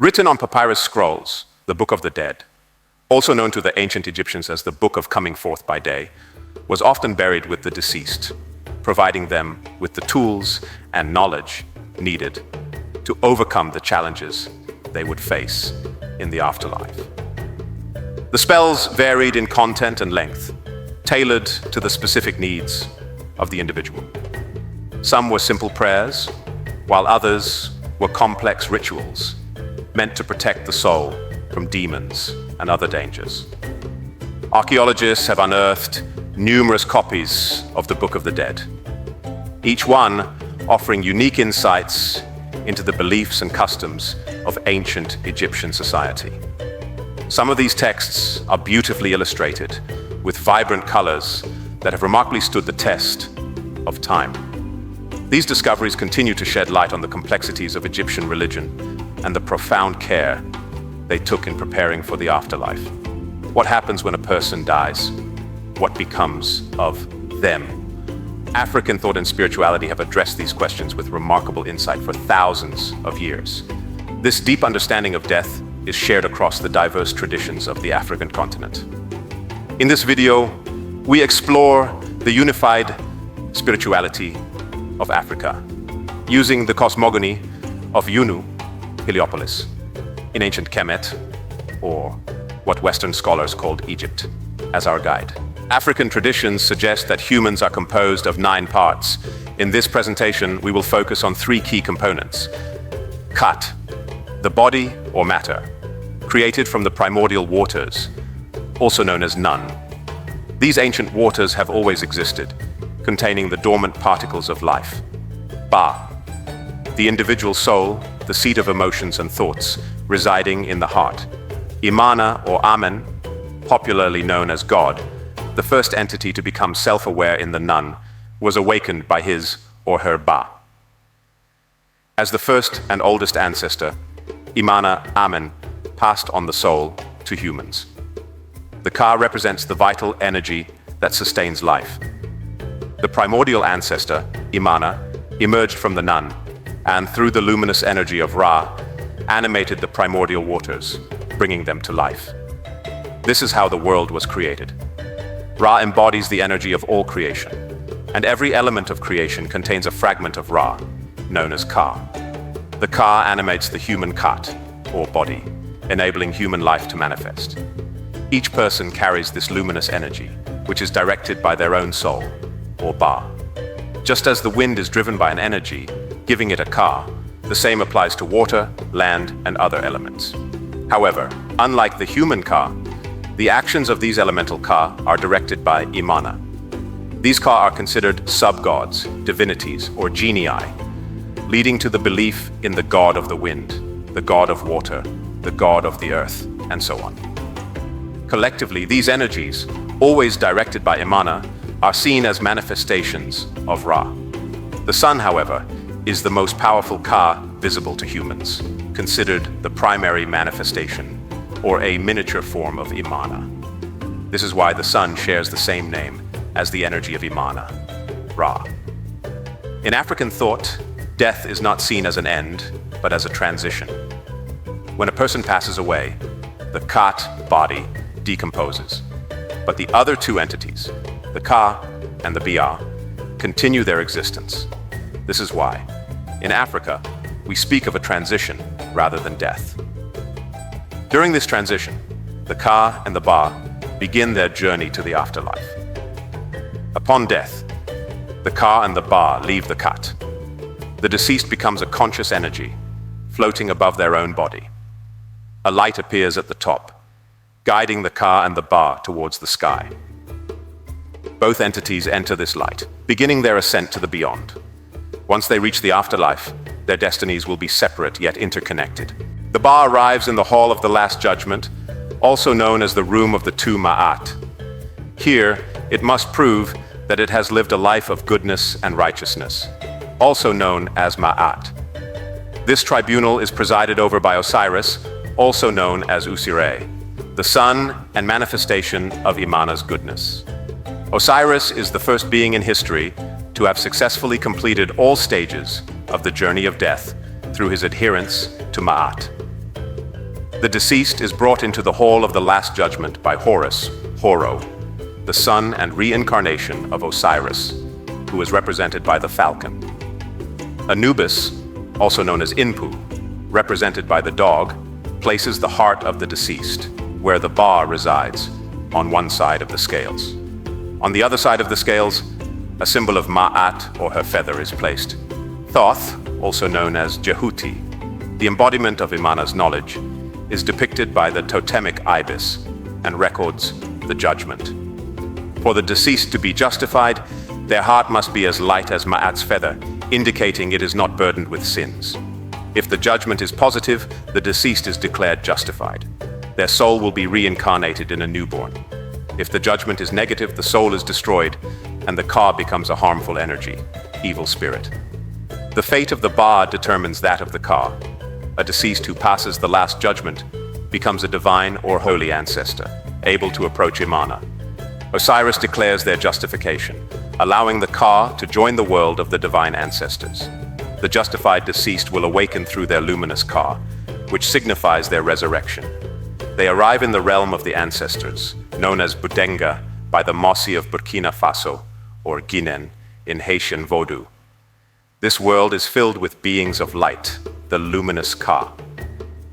Written on papyrus scrolls, the Book of the Dead, also known to the ancient Egyptians as the Book of Coming Forth by Day, was often buried with the deceased, providing them with the tools and knowledge needed to overcome the challenges they would face in the afterlife. The spells varied in content and length, tailored to the specific needs of the individual. Some were simple prayers, while others were complex rituals meant to protect the soul from demons and other dangers. Archaeologists have unearthed numerous copies of the Book of the Dead, each one offering unique insights into the beliefs and customs of ancient Egyptian society. Some of these texts are beautifully illustrated with vibrant colors that have remarkably stood the test of time. These discoveries continue to shed light on the complexities of Egyptian religion and the profound care they took in preparing for the afterlife. What happens when a person dies? What becomes of them? African thought and spirituality have addressed these questions with remarkable insight for thousands of years. This deep understanding of death is shared across the diverse traditions of the African continent. In this video, we explore the unified spirituality of Africa, using the cosmogony of Unu, Heliopolis, in ancient Kemet, or what Western scholars called Egypt, as our guide. African traditions suggest that humans are composed of 9 parts. In this presentation, we will focus on 3 key components. Kat, the body or matter, created from the primordial waters, also known as Nun. These ancient waters have always existed, containing the dormant particles of life. Ba, the individual soul, the seat of emotions and thoughts, residing in the heart. Imana or Amen, popularly known as God, the first entity to become self-aware in the Nun, was awakened by his or her Ba. As the first and oldest ancestor, Imana Amen passed on the soul to humans. The Ka represents the vital energy that sustains life. The primordial ancestor, Imana, emerged from the Nun, and through the luminous energy of Ra, animated the primordial waters, bringing them to life. This is how the world was created. Ra embodies the energy of all creation, and every element of creation contains a fragment of Ra, known as Ka. The Ka animates the human Kat, or body, enabling human life to manifest. Each person carries this luminous energy, which is directed by their own soul, or Ba. Just as the wind is driven by an energy, giving it a Ka, the same applies to water, land, and other elements. However, unlike the human Ka, the actions of these elemental Ka are directed by Imana. These Ka are considered sub-gods, divinities, or genii, leading to the belief in the god of the wind, the god of water, the god of the earth, and so on. Collectively, these energies, always directed by Imana, are seen as manifestations of Ra. The sun, however, is the most powerful Ka visible to humans, considered the primary manifestation, or a miniature form of Imana. This is why the sun shares the same name as the energy of Imana, Ra. In African thought, death is not seen as an end, but as a transition. When a person passes away, the Kat body decomposes, but the other 2 entities, the Ka and the Bia, continue their existence. This is why, in Africa, we speak of a transition rather than death. During this transition, the Ka and the Ba begin their journey to the afterlife. Upon death, the Ka and the Ba leave the Kat. The deceased becomes a conscious energy, floating above their own body. A light appears at the top, guiding the Ka and the Ba towards the sky. Both entities enter this light, beginning their ascent to the beyond. Once they reach the afterlife, their destinies will be separate yet interconnected. The Ba arrives in the Hall of the Last Judgment, also known as the Room of the 2 Ma'at. Here, it must prove that it has lived a life of goodness and righteousness, also known as Ma'at. This tribunal is presided over by Osiris, also known as Usire, the son and manifestation of Imana's goodness. Osiris is the first being in history to have successfully completed all stages of the journey of death through his adherence to Ma'at. The deceased is brought into the hall of the Last Judgment by Horus, Horo, the son and reincarnation of Osiris, who is represented by the falcon. Anubis, also known as Inpu, represented by the dog, places the heart of the deceased, where the ba resides, on one side of the scales. On the other side of the scales, a symbol of Ma'at, or her feather, is placed. Thoth, also known as Jehuti, the embodiment of Imana's knowledge, is depicted by the totemic ibis and records the judgment. For the deceased to be justified, their heart must be as light as Ma'at's feather, indicating it is not burdened with sins. If the judgment is positive, the deceased is declared justified. Their soul will be reincarnated in a newborn. If the judgment is negative, the soul is destroyed, and the ka becomes a harmful energy, evil spirit. The fate of the ba determines that of the ka. A deceased who passes the last judgment becomes a divine or holy ancestor, able to approach Imana. Osiris declares their justification, allowing the ka to join the world of the divine ancestors. The justified deceased will awaken through their luminous ka, which signifies their resurrection. They arrive in the realm of the ancestors, known as Budenga by the Mossi of Burkina Faso, or Guinéen, in Haitian Vodou. This world is filled with beings of light, the luminous ka.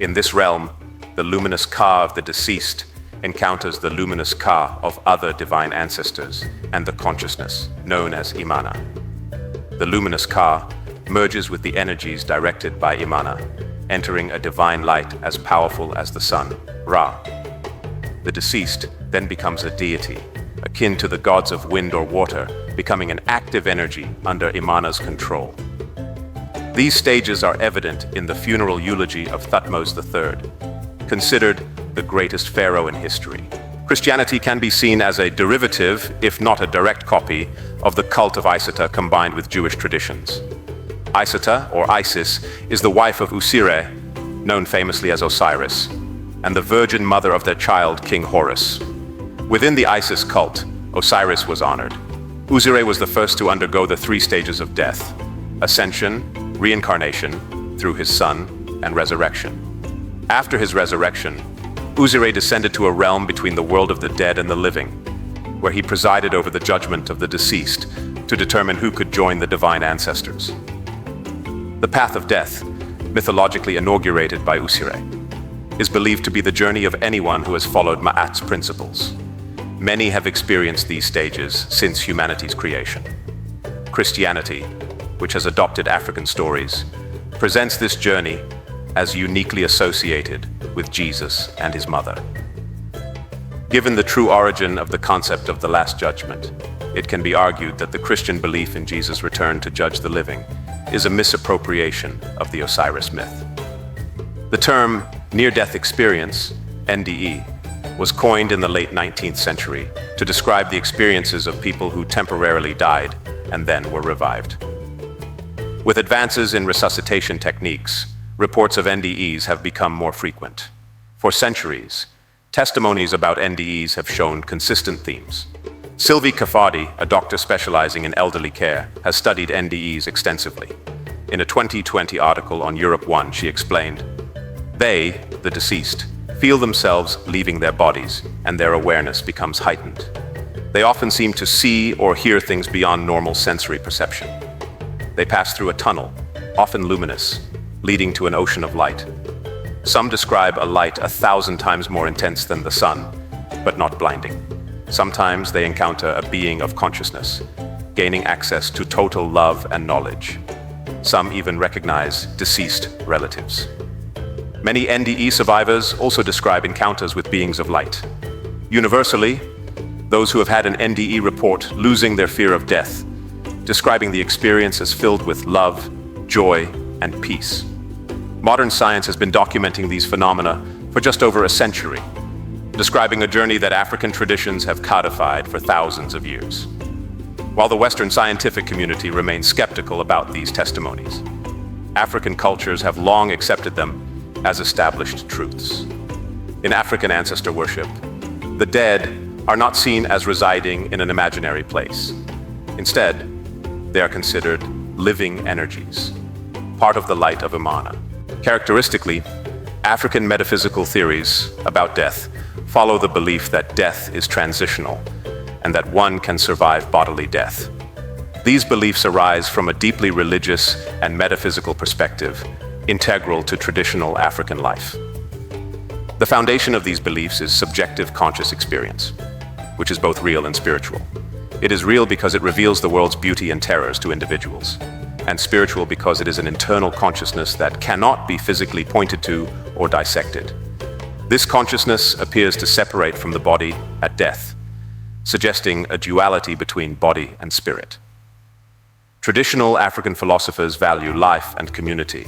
In this realm, the luminous ka of the deceased encounters the luminous ka of other divine ancestors and the consciousness, known as Imana. The luminous ka merges with the energies directed by Imana, entering a divine light as powerful as the sun, Ra. The deceased then becomes a deity, akin to the gods of wind or water, becoming an active energy under Imana's control. These stages are evident in the funeral eulogy of Thutmose III, considered the greatest pharaoh in history. Christianity can be seen as a derivative, if not a direct copy, of the cult of Isata combined with Jewish traditions. Isata, or Isis, is the wife of Usire, known famously as Osiris, and the virgin mother of their child, King Horus. Within the Isis cult, Osiris was honored. Usire was the first to undergo the 3 stages of death: ascension, reincarnation through his son, and resurrection. After his resurrection, Usire descended to a realm between the world of the dead and the living, where he presided over the judgment of the deceased to determine who could join the divine ancestors. The path of death, mythologically inaugurated by Usire, is believed to be the journey of anyone who has followed Ma'at's principles. Many have experienced these stages since humanity's creation. Christianity, which has adopted African stories, presents this journey as uniquely associated with Jesus and his mother. Given the true origin of the concept of the Last Judgment, it can be argued that the Christian belief in Jesus' return to judge the living is a misappropriation of the Osiris myth. The term near-death experience, NDE, was coined in the late 19th century to describe the experiences of people who temporarily died and then were revived. With advances in resuscitation techniques, reports of NDEs have become more frequent. For centuries, testimonies about NDEs have shown consistent themes. Sylvie Kafadi, a doctor specializing in elderly care, has studied NDEs extensively. In a 2020 article on Europe 1, she explained, "They, the deceased, feel themselves leaving their bodies, and their awareness becomes heightened. They often seem to see or hear things beyond normal sensory perception. They pass through a tunnel, often luminous, leading to an ocean of light. Some describe a light 1,000 times more intense than the sun, but not blinding. Sometimes they encounter a being of consciousness, gaining access to total love and knowledge. Some even recognize deceased relatives." Many NDE survivors also describe encounters with beings of light. Universally, those who have had an NDE report losing their fear of death, describing the experience as filled with love, joy, and peace. Modern science has been documenting these phenomena for just over a century, describing a journey that African traditions have codified for thousands of years. While the Western scientific community remains skeptical about these testimonies, African cultures have long accepted them as established truths. In African ancestor worship, the dead are not seen as residing in an imaginary place. Instead, they are considered living energies, part of the light of Imana. Characteristically, African metaphysical theories about death follow the belief that death is transitional and that one can survive bodily death. These beliefs arise from a deeply religious and metaphysical perspective, integral to traditional African life. The foundation of these beliefs is subjective conscious experience, which is both real and spiritual. It is real because it reveals the world's beauty and terrors to individuals, and spiritual because it is an internal consciousness that cannot be physically pointed to or dissected. This consciousness appears to separate from the body at death, suggesting a duality between body and spirit. Traditional African philosophers value life and community,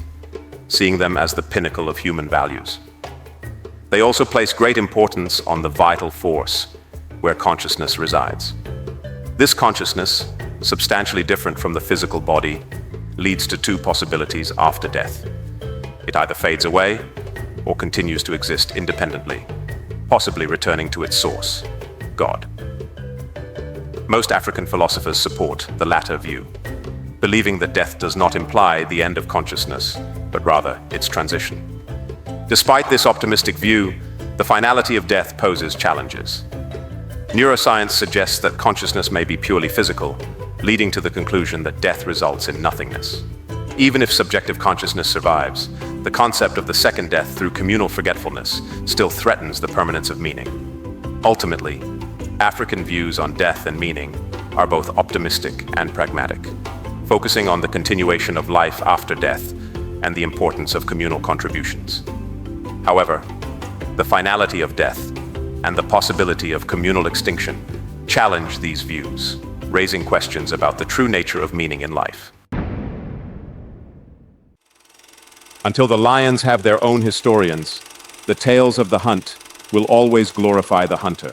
seeing them as the pinnacle of human values. They also place great importance on the vital force where consciousness resides. This consciousness, substantially different from the physical body, leads to two possibilities after death. It either fades away or continues to exist independently, possibly returning to its source, God. Most African philosophers support the latter view, believing that death does not imply the end of consciousness, but rather its transition. Despite this optimistic view, the finality of death poses challenges. Neuroscience suggests that consciousness may be purely physical, leading to the conclusion that death results in nothingness. Even if subjective consciousness survives, the concept of the second death through communal forgetfulness still threatens the permanence of meaning. Ultimately, African views on death and meaning are both optimistic and pragmatic, focusing on the continuation of life after death and the importance of communal contributions. However, the finality of death and the possibility of communal extinction challenge these views, raising questions about the true nature of meaning in life. Until the lions have their own historians, the tales of the hunt will always glorify the hunter.